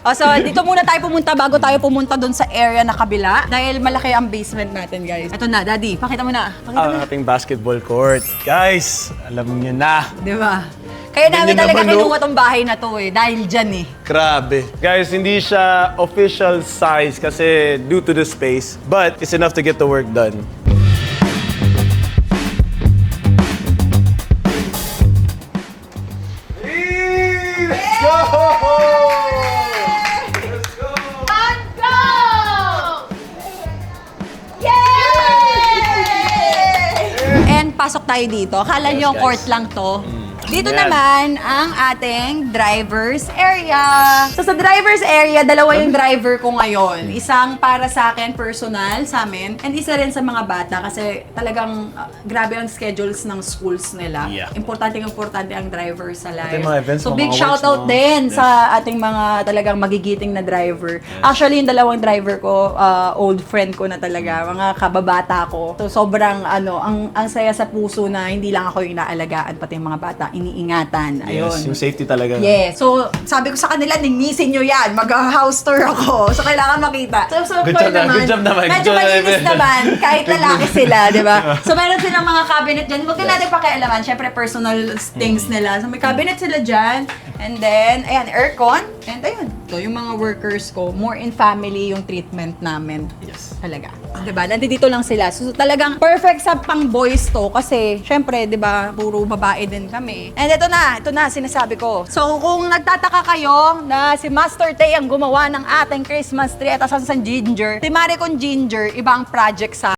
O, so, dito muna tayo pumunta bago tayo pumunta doon sa area na kabila. Dahil malaki ang basement natin, guys. Ito na, Daddy. Pakita mo na. Pakita Ang mo na. ating basketball court. Guys, alam niyo na. Di ba? Kaya namin Ganyan talaga naman, no? kinuha tong bahay na to eh. Dahil dyan eh. Grabe. Guys, hindi siya official size kasi due to the space. But it's enough to get the work done. Let's go! Let's go! And go! Yay! And pasok tayo dito. Akala nyo guys. court lang to. Dito Yan. naman ang ating driver's area. So sa driver's area, dalawa yung driver ko ngayon. Isang para sa akin, personal, sa amin. And isa rin sa mga bata kasi talagang grabe ang schedules ng schools nila. Yeah. Importante ang driver sa life. Ating mga events, So mga big works, shout out no? din Yes. sa ating mga talagang magigiting na driver. Actually, yung dalawang driver ko, old friend ko na talaga, mga kababata ko. So sobrang ang saya sa puso na hindi lang ako yung inaalagaan, pati yung mga bata, iniingatan. Ayun. Yes, yung safety talaga. Yes. So, sabi ko sa kanila, ningnisin nyo yan. Mag-house tour ako. So, kailangan makita. So Good far job na, good job naman. Medyo Good job malinis naman. naman. Kahit lalaki sila, di ba? So, meron silang mga cabinet dyan. Huwag na natin pakialaman. Siyempre, personal things nila. So, may cabinet sila dyan. And then, ayan, aircon. And ayun. So, yung mga workers ko, more in family yung treatment namin. Yes. Talaga. Diba? Nandito lang sila. So, talagang perfect sa pang boys to kasi, syempre, diba, puro babae din kami. And ito na, sinasabi ko. So, kung nagtataka kayo na si Master Tay ang gumawa ng ating Christmas tree at asan sa Ginger, si Mare Con Ginger, iba ang project sa